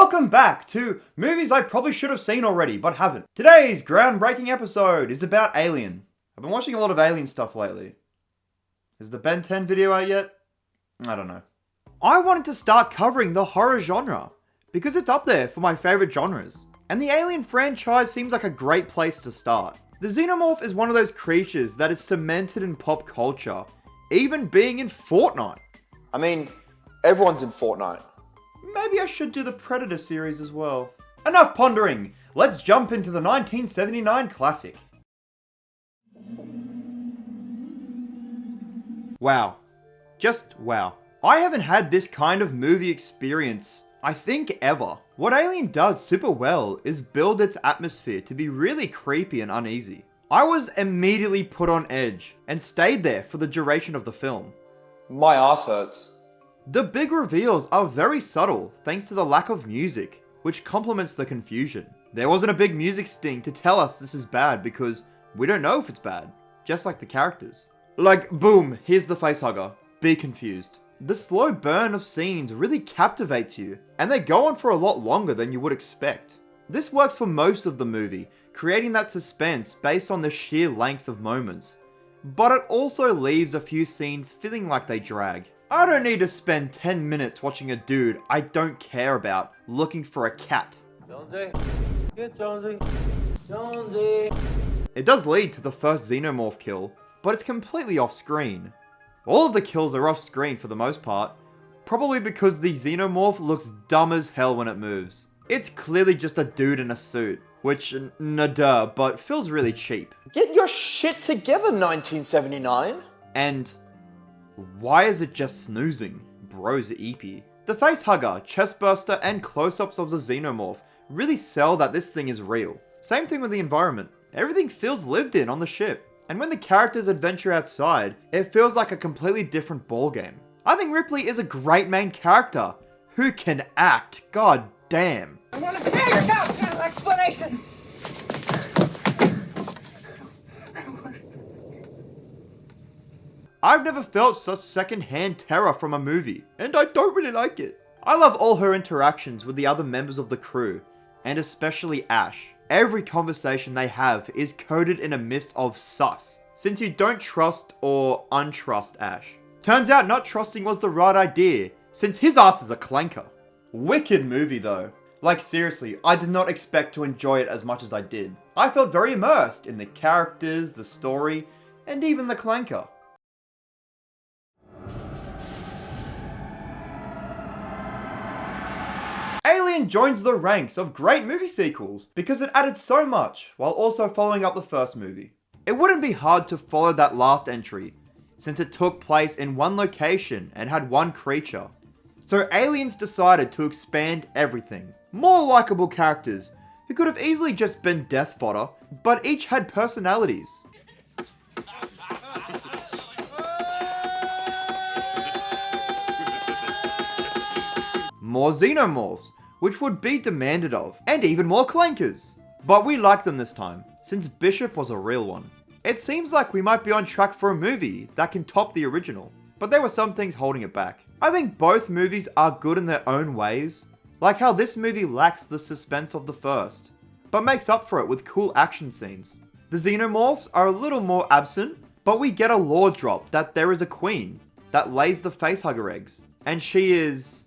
Welcome back to movies I probably should have seen already, but haven't. Today's groundbreaking episode is about Alien. I've been watching a lot of Alien stuff lately. Is the Ben 10 video out yet? I don't know. I wanted to start covering the horror genre, because it's up there for my favourite genres. And the Alien franchise seems like a great place to start. The Xenomorph is one of those creatures that is cemented in pop culture, even being in Fortnite. I mean, everyone's in Fortnite. Maybe I should do the Predator series as well. Enough pondering! Let's jump into the 1979 classic. Wow. Just wow. I haven't had this kind of movie experience, I think, ever. What Alien does super well is build its atmosphere to be really creepy and uneasy. I was immediately put on edge and stayed there for the duration of the film. My ass hurts. The big reveals are very subtle thanks to the lack of music, which complements the confusion. There wasn't a big music sting to tell us this is bad because we don't know if it's bad, just like the characters. Like, boom, here's the facehugger. Be confused. The slow burn of scenes really captivates you, and they go on for a lot longer than you would expect. This works for most of the movie, creating that suspense based on the sheer length of moments. But it also leaves a few scenes feeling like they drag. I don't need to spend 10 minutes watching a dude I don't care about looking for a cat. Jonesy, get Jonesy, Jonesy. It does lead to the first Xenomorph kill, but it's completely off screen. All of the kills are off screen for the most part, probably because the Xenomorph looks dumb as hell when it moves. It's clearly just a dude in a suit, which, duh, but feels really cheap. Get your shit together, 1979. And why is it just snoozing? Bro's eepy. The facehugger, chestburster, and close-ups of the Xenomorph really sell that this thing is real. Same thing with the environment. Everything feels lived in on the ship. And when the characters adventure outside, it feels like a completely different ballgame. I think Ripley is a great main character who can act. God damn. I want to hear your goddamn explanation! I've never felt such second-hand terror from a movie, and I don't really like it. I love all her interactions with the other members of the crew, and especially Ash. Every conversation they have is coded in a mist of sus, since you don't trust or untrust Ash. Turns out not trusting was the right idea, since his ass is a clanker. Wicked movie though. Like seriously, I did not expect to enjoy it as much as I did. I felt very immersed in the characters, the story, and even the clanker. Alien joins the ranks of great movie sequels because it added so much while also following up the first movie. It wouldn't be hard to follow that last entry since it took place in one location and had one creature. So Aliens decided to expand everything. More likable characters who could have easily just been death fodder, but each had personalities. More Xenomorphs, which would be demanded of, and even more clankers. But we like them this time, since Bishop was a real one. It seems like we might be on track for a movie that can top the original, but there were some things holding it back. I think both movies are good in their own ways, like how this movie lacks the suspense of the first, but makes up for it with cool action scenes. The Xenomorphs are a little more absent, but we get a lore drop that there is a queen that lays the facehugger eggs, and she is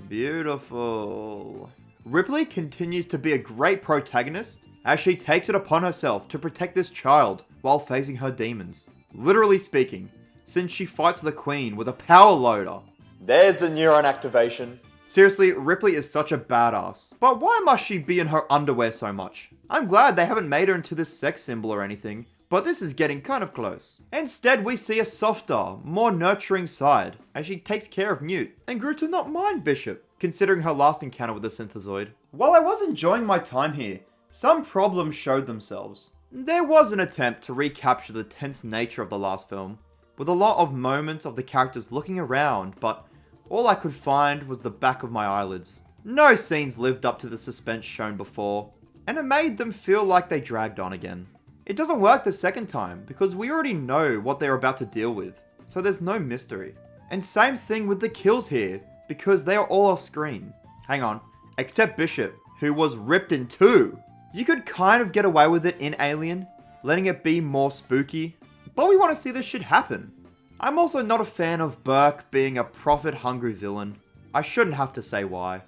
beautiful. Ripley continues to be a great protagonist as she takes it upon herself to protect this child while facing her demons. Literally speaking, since she fights the Queen with a power loader. There's the neuron activation. Seriously, Ripley is such a badass. But why must she be in her underwear so much? I'm glad they haven't made her into this sex symbol or anything, but this is getting kind of close. Instead, we see a softer, more nurturing side, as she takes care of Newt, and grew to not mind Bishop, considering her last encounter with the synthezoid. While I was enjoying my time here, some problems showed themselves. There was an attempt to recapture the tense nature of the last film, with a lot of moments of the characters looking around, but all I could find was the back of my eyelids. No scenes lived up to the suspense shown before, and it made them feel like they dragged on again. It doesn't work the second time because we already know what they're about to deal with, so there's no mystery. And same thing with the kills here, because they are all off screen. Hang on, except Bishop, who was ripped in two. You could kind of get away with it in Alien, letting it be more spooky, but we want to see this shit happen. I'm also not a fan of Burke being a profit-hungry villain. I shouldn't have to say why.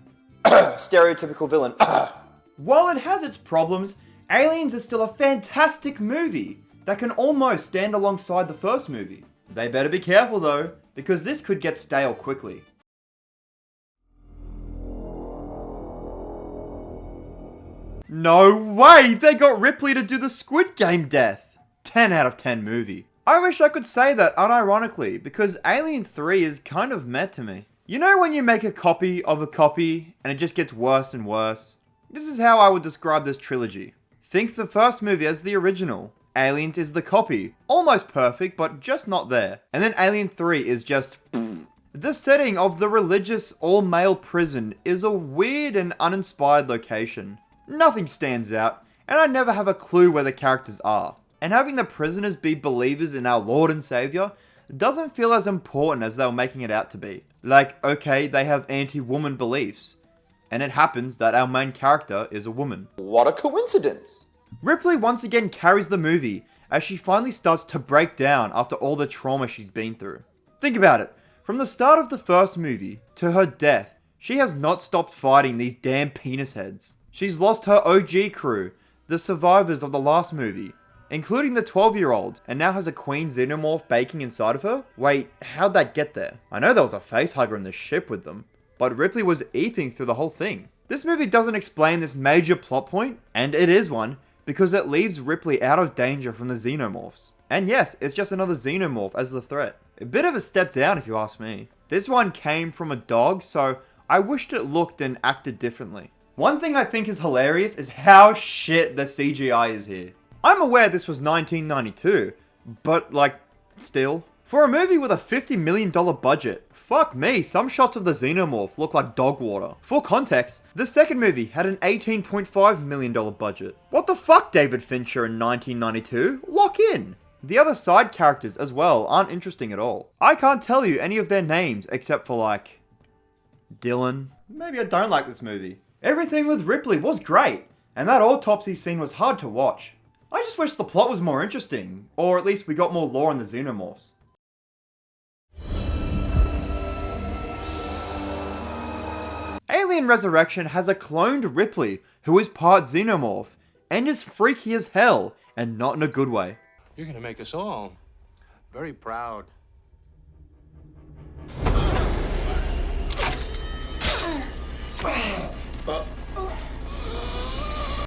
Stereotypical villain. While it has its problems, Aliens is still a fantastic movie that can almost stand alongside the first movie. They better be careful though, because this could get stale quickly. No way! They got Ripley to do the Squid Game death! 10 out of 10 movie. I wish I could say that unironically, because Alien 3 is kind of meh to me. You know when you make a copy of a copy, and it just gets worse and worse? This is how I would describe this trilogy. Think the first movie as the original. Aliens is the copy. Almost perfect, but just not there. And then Alien 3 is just pfft. The setting of the religious all-male prison is a weird and uninspired location. Nothing stands out, and I never have a clue where the characters are. And having the prisoners be believers in our Lord and Savior doesn't feel as important as they were making it out to be. Like, okay, they have anti-woman beliefs, and it happens that our main character is a woman. What a coincidence. Ripley once again carries the movie as she finally starts to break down after all the trauma she's been through. Think about it, from the start of the first movie to her death, she has not stopped fighting these damn penis heads. She's lost her OG crew, the survivors of the last movie, including the 12-year-old, and now has a queen xenomorph baking inside of her? Wait, how'd that get there? I know there was a facehugger in the ship with them, but Ripley was eeping through the whole thing. This movie doesn't explain this major plot point, and it is one, because it leaves Ripley out of danger from the xenomorphs. And yes, it's just another xenomorph as the threat. A bit of a step down if you ask me. This one came from a dog, so I wished it looked and acted differently. One thing I think is hilarious is how shit the CGI is here. I'm aware this was 1992, but like, still. For a movie with a $50 million budget, fuck me, some shots of the xenomorph look like dog water. For context, the second movie had an $18.5 million budget. What the fuck, David Fincher in 1992? Lock in! The other side characters as well aren't interesting at all. I can't tell you any of their names except for like, Dylan. Maybe I don't like this movie. Everything with Ripley was great, and that autopsy scene was hard to watch. I just wish the plot was more interesting, or at least we got more lore on the xenomorphs. Alien Resurrection has a cloned Ripley who is part xenomorph, and is freaky as hell, and not in a good way. You're gonna make us all very proud.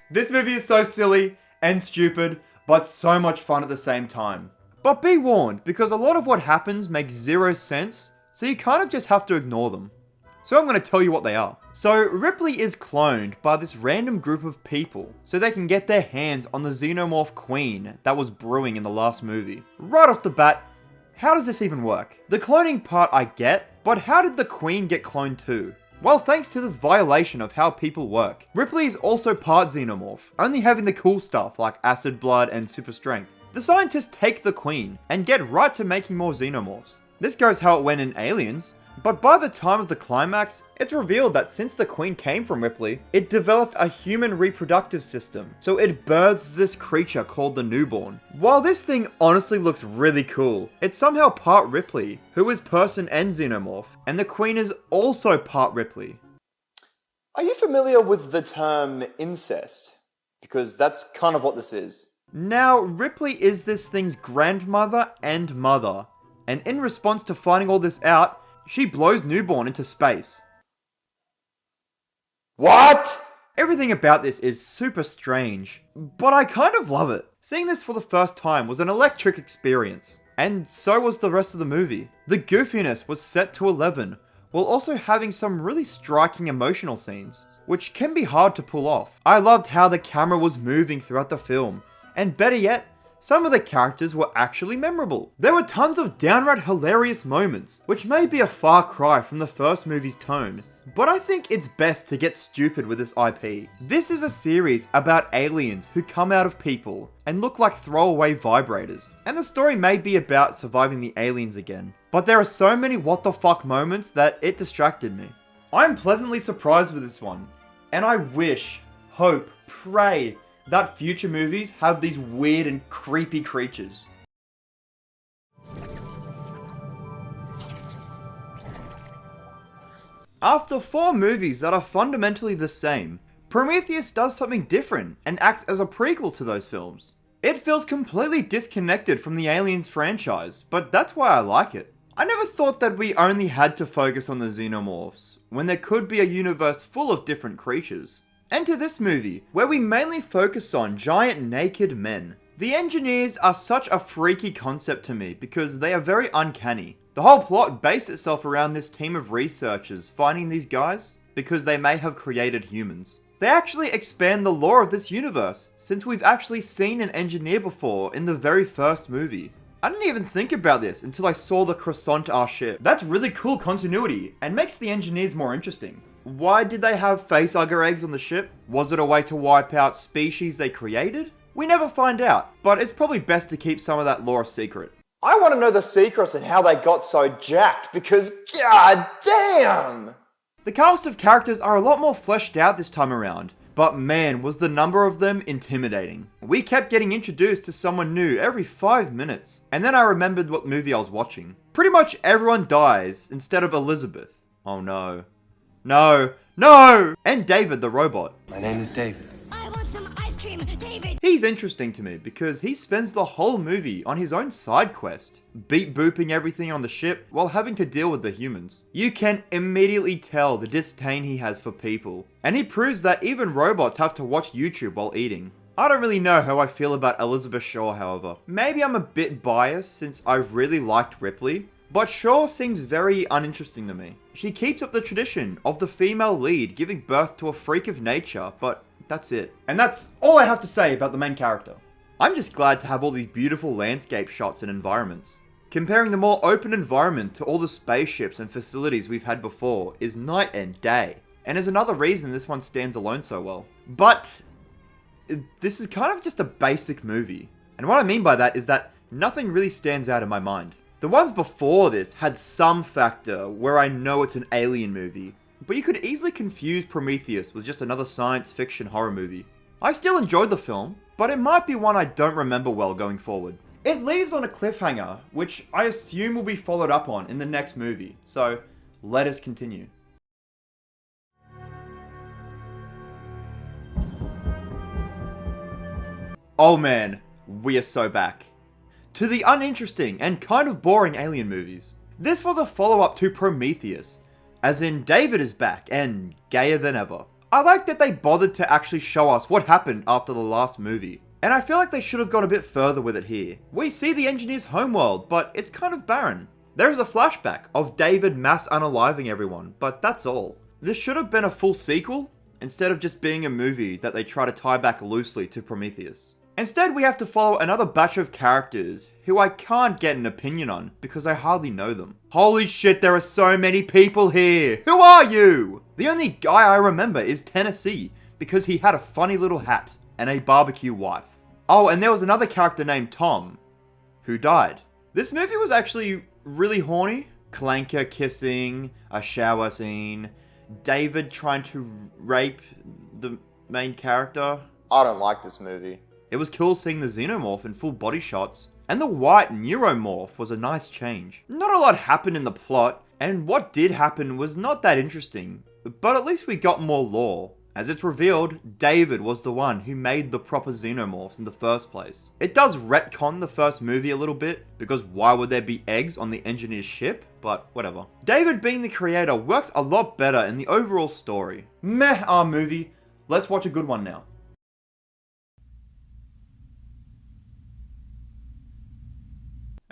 This movie is so silly and stupid, but so much fun at the same time. But be warned, because a lot of what happens makes zero sense, so you kind of just have to ignore them. So I'm going to tell you what they are. So Ripley is cloned by this random group of people, so they can get their hands on the xenomorph queen that was brewing in the last movie. Right off the bat, how does this even work? The cloning part I get, but how did the queen get cloned too? Well, thanks to this violation of how people work. Ripley is also part xenomorph, only having the cool stuff like acid blood and super strength. The scientists take the queen and get right to making more xenomorphs. This goes how it went in Aliens, but by the time of the climax, it's revealed that since the queen came from Ripley, it developed a human reproductive system, so it births this creature called the newborn. While this thing honestly looks really cool, it's somehow part Ripley, who is person and xenomorph, and the queen is also part Ripley. Are you familiar with the term incest? Because that's kind of what this is. Now, Ripley is this thing's grandmother and mother, and in response to finding all this out, she blows newborn into space. What? Everything about this is super strange, but I kind of love it. Seeing this for the first time was an electric experience, and so was the rest of the movie. The goofiness was set to 11, while also having some really striking emotional scenes, which can be hard to pull off. I loved how the camera was moving throughout the film, and better yet, some of the characters were actually memorable. There were tons of downright hilarious moments, which may be a far cry from the first movie's tone, but I think it's best to get stupid with this IP. This is a series about aliens who come out of people and look like throwaway vibrators, and the story may be about surviving the aliens again, but there are so many what the fuck moments that it distracted me. I'm pleasantly surprised with this one. And I wish, hope, pray that future movies have these weird and creepy creatures. After 4 movies that are fundamentally the same, Prometheus does something different and acts as a prequel to those films. It feels completely disconnected from the Aliens franchise, but that's why I like it. I never thought that we only had to focus on the xenomorphs, when there could be a universe full of different creatures. Enter this movie, where we mainly focus on giant naked men. The engineers are such a freaky concept to me because they are very uncanny. The whole plot based itself around this team of researchers finding these guys because they may have created humans. They actually expand the lore of this universe, since we've actually seen an engineer before in the very first movie. I didn't even think about this until I saw the croissant our ship. That's really cool continuity, and makes the engineers more interesting. Why did they have facehugger eggs on the ship? Was it a way to wipe out species they created? We never find out, but it's probably best to keep some of that lore a secret. I want to know the secrets and how they got so jacked because, god damn! The cast of characters are a lot more fleshed out this time around, but man, was the number of them intimidating. We kept getting introduced to someone new every 5 minutes, and then I remembered what movie I was watching. Pretty much everyone dies instead of Elizabeth. Oh no. No! No! And David the robot. My name is David. I want some ice cream, David! He's interesting to me because he spends the whole movie on his own side quest, beep booping everything on the ship while having to deal with the humans. You can immediately tell the disdain he has for people, and he proves that even robots have to watch YouTube while eating. I don't really know how I feel about Elizabeth Shaw, however. Maybe I'm a bit biased since I really liked Ripley, but Shaw seems very uninteresting to me. She keeps up the tradition of the female lead giving birth to a freak of nature, but that's it. And that's all I have to say about the main character. I'm just glad to have all these beautiful landscape shots and environments. Comparing the more open environment to all the spaceships and facilities we've had before is night and day. And is another reason this one stands alone so well. But this is kind of just a basic movie. And what I mean by that is that nothing really stands out in my mind. The ones before this had some factor where I know it's an alien movie, but you could easily confuse Prometheus with just another science fiction horror movie. I still enjoyed the film, but it might be one I don't remember well going forward. It leaves on a cliffhanger, which I assume will be followed up on in the next movie, so let us continue. Oh man, we are so back to the uninteresting and kind of boring alien movies. This was a follow-up to Prometheus, as in David is back and gayer than ever. I like that they bothered to actually show us what happened after the last movie, and I feel like they should have gone a bit further with it here. We see the engineer's homeworld, but it's kind of barren. There is a flashback of David mass unaliving everyone, but that's all. This should have been a full sequel, instead of just being a movie that they try to tie back loosely to Prometheus. Instead, we have to follow another batch of characters who I can't get an opinion on because I hardly know them. Holy shit, there are so many people here! Who are you? The only guy I remember is Tennessee because he had a funny little hat and a barbecue wife. Oh, and there was another character named Tom who died. This movie was actually really horny. Clanker kissing, a shower scene, David trying to rape the main character. I don't like this movie. It was cool seeing the xenomorph in full body shots, and the white neuromorph was a nice change. Not a lot happened in the plot, and what did happen was not that interesting, but at least we got more lore. As it's revealed, David was the one who made the proper xenomorphs in the first place. It does retcon the first movie a little bit, because why would there be eggs on the engineer's ship? But whatever. David being the creator works a lot better in the overall story. Meh, our movie. Let's watch a good one now.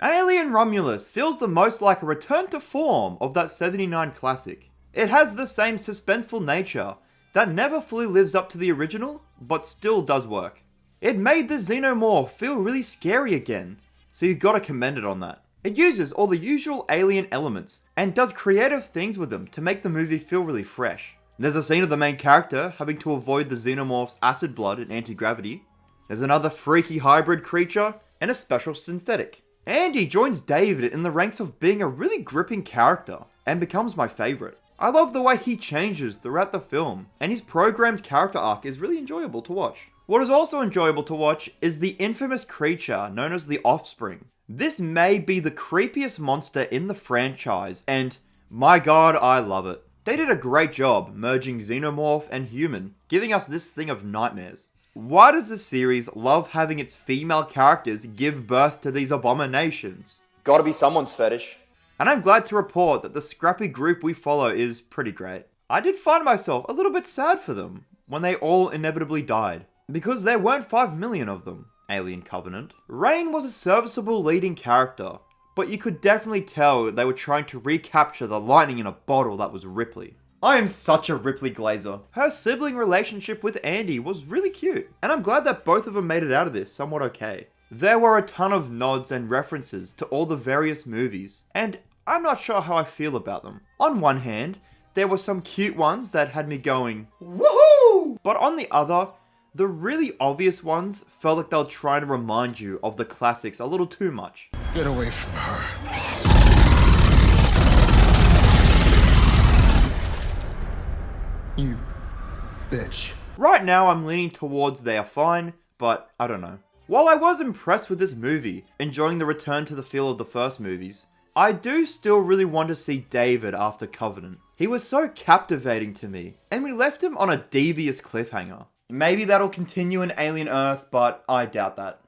Alien Romulus feels the most like a return to form of that 79 classic. It has the same suspenseful nature that never fully lives up to the original, but still does work. It made the xenomorph feel really scary again, so you gotta commend it on that. It uses all the usual alien elements, and does creative things with them to make the movie feel really fresh. There's a scene of the main character having to avoid the xenomorph's acid blood and anti-gravity. There's another freaky hybrid creature, and a special synthetic. Andy joins David in the ranks of being a really gripping character, and becomes my favourite. I love the way he changes throughout the film, and his programmed character arc is really enjoyable to watch. What is also enjoyable to watch is the infamous creature known as the Offspring. This may be the creepiest monster in the franchise, and my god, I love it. They did a great job merging xenomorph and human, giving us this thing of nightmares. Why does the series love having its female characters give birth to these abominations? Gotta be someone's fetish. And I'm glad to report that the scrappy group we follow is pretty great. I did find myself a little bit sad for them when they all inevitably died, because there weren't 5 million of them. Alien Covenant. Rain was a serviceable leading character, but you could definitely tell they were trying to recapture the lightning in a bottle that was Ripley. I am such a Ripley glazer. Her sibling relationship with Andy was really cute, and I'm glad that both of them made it out of this somewhat okay. There were a ton of nods and references to all the various movies, and I'm not sure how I feel about them. On one hand, there were some cute ones that had me going, woohoo! But on the other, the really obvious ones felt like they were trying to remind you of the classics a little too much. Get away from her. You bitch. Right now, I'm leaning towards they are fine, but I don't know. While I was impressed with this movie, enjoying the return to the feel of the first movies, I do still really want to see David after Covenant. He was so captivating to me, and we left him on a devious cliffhanger. Maybe that'll continue in Alien Earth, but I doubt that.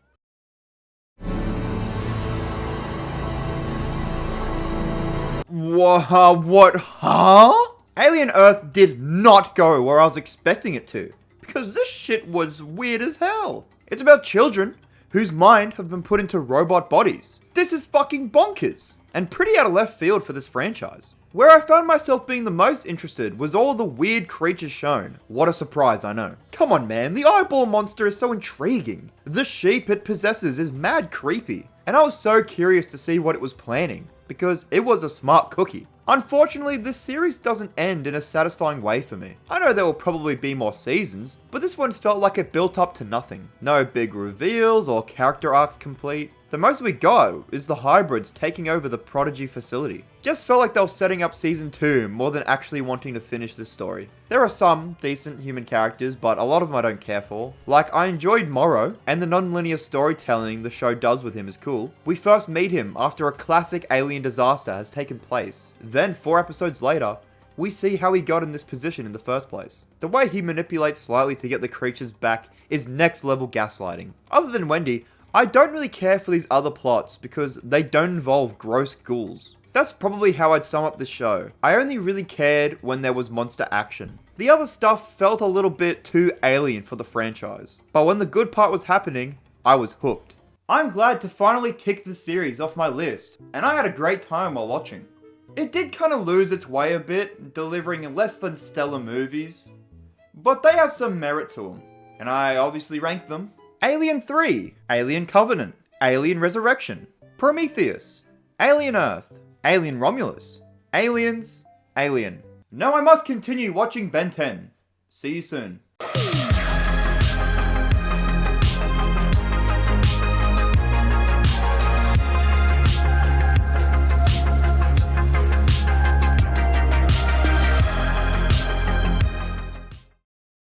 What? Huh? Alien Earth did not go where I was expecting it to, because this shit was weird as hell. It's about children whose mind have been put into robot bodies. This is fucking bonkers, and pretty out of left field for this franchise. Where I found myself being the most interested was all the weird creatures shown. What a surprise, I know. Come on man, the eyeball monster is so intriguing. The sheep it possesses is mad creepy, and I was so curious to see what it was planning, because it was a smart cookie. Unfortunately, this series doesn't end in a satisfying way for me. I know there will probably be more seasons, but this one felt like it built up to nothing. No big reveals or character arcs complete. The most we got is the hybrids taking over the Prodigy facility. Just felt like they were setting up season 2 more than actually wanting to finish this story. There are some decent human characters, but a lot of them I don't care for. Like, I enjoyed Morrow, and the non-linear storytelling the show does with him is cool. We first meet him after a classic alien disaster has taken place. Then 4 episodes later, we see how he got in this position in the first place. The way he manipulates slightly to get the creatures back is next level gaslighting. Other than Wendy, I don't really care for these other plots because they don't involve gross ghouls. That's probably how I'd sum up the show. I only really cared when there was monster action. The other stuff felt a little bit too alien for the franchise. But when the good part was happening, I was hooked. I'm glad to finally tick the series off my list, and I had a great time while watching. It did kind of lose its way a bit, delivering less than stellar movies, but they have some merit to them, and I obviously rank them. Alien 3, Alien Covenant, Alien Resurrection, Prometheus, Alien Earth, Alien Romulus, Aliens, Alien. Now I must continue watching Ben 10. See you soon.